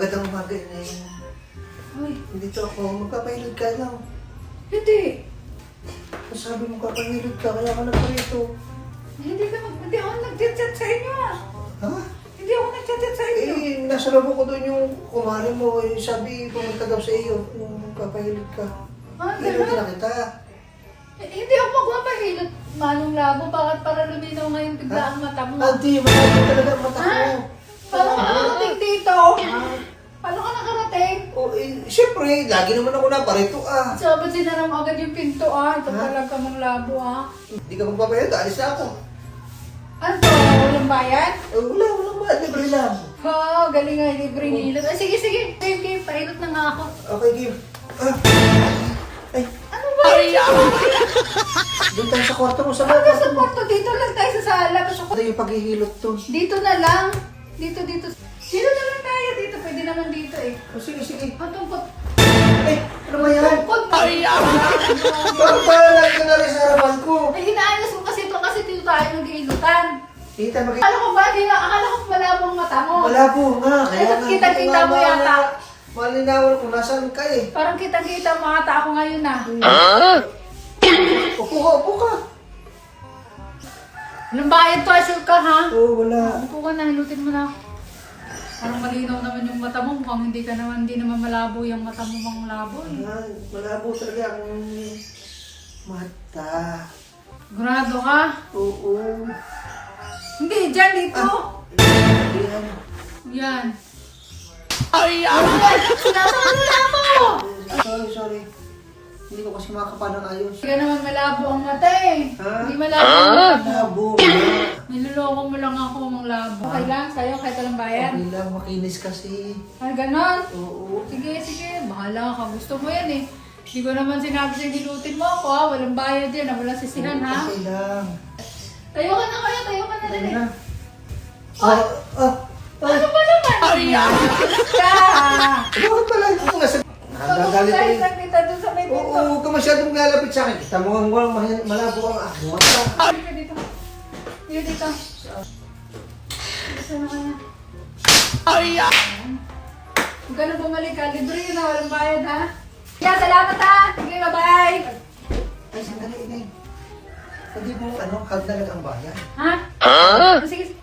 Magandang umaga na Ay, Dito ako, magpapahilod ka lang. hindi. Sabi mo papahilod ka, kaya ka nagparito. Hindi ako nag-chat sa inyo ah. Ha? Hindi ako nag-chat sa inyo. Nasa labo ko doon yung kumari mo. Sabi, pumunta daw sa iyo kung magpapahilod ka. Ah, Hilodin gano'n? na kita. Hindi ako magpapahilot. Manong labo, bakit para luminaw ngayon bigla ang mata mo? Auntie, malabo talaga ang mata ko. Paano ka nakarating dito? Paano ka nakarating? Siyempre, lagi naman ako naparito ah. So, ba't sinaram agad yung pinto ah? Ito Ha? talaga mang labo ah. Hindi ka magpapahilod, alis na ako. Ano to? Walang bayad? Walang ba? Libre lang. Oh, galing nga, libreng hilot. Ay, sige, sige. Game, pahilot na nga ako. Okay, Kim. Ay, Ano ba? doon tayo sa kwarto mo sa Ano baba. sa kwarto? Dito lang tayo sa sala. Ito yung paghihilot to. Dito na lang. Dito. Dito na lang tayo. Dito. Pwede naman dito eh. Sige. Ang tungkot. Ano ba yan? Tungkot. Ay, Bakit ba lagi ka na rin sa harapan ko? ay, inaayos mo kasi ito kasi dito tayo nag-iilutan. Tita, Akala ko ba? Akala ko malabo ang mata mo. Malabo nga. Ay, ba't kita-kita mo yata? Malinawan kung nasaan ka eh. Parang kita-kita mo ata ako ngayon ah. Upo ka. Anong bayad to? Sure ka ha? Oo, wala. Upo ka na. Hilutin mo na. Parang malinaw naman yung mata mo. Mukhang hindi naman malabo yung mata mo mang labo eh. Malabo talaga ang mata. Grado ka? Oo. Hindi, dyan dito. Yan. Yan. Ay, sinasama na mo! Sorry. Hindi ko kasi makakapa ng ayos. Hindi ka naman malabo ang mata eh. Ha? Hindi malabo ang mata mo. Malabo. Niloloko mo lang ako mang labo. Okay lang, sa'yo kahit walang bayad. Okay lang, makinis kasi. Ay, ganon. Oo. Sige. Bahala ka. Gusto mo yan eh. Hindi ko naman sinabi sa'yo hilutin mo ako ha. Walang bayad yan. Walang sisihan ha. Okay lang. Tayo ka na kaya. Tayo ka na Ano rin na? eh. Ano ba naman? Ay, ka! Bakit pala? Ako nga sa... Nagagalit ko Pag-umpisa eh. kita dun sa may Oo, pinto. huwag ka masyadong lalapit sa akin. Kita mo ang malabo ang aking mata. Halika dito. Dito. Dito na kaya. Huwag ka na bumalik ha. Libre yun na. Walang bayad ha. Yeah, salamat ha. Sige, bye-bye. Ay, sandali, Inay. Hindi mo, hagdalag ang bayan. Ha? Sige.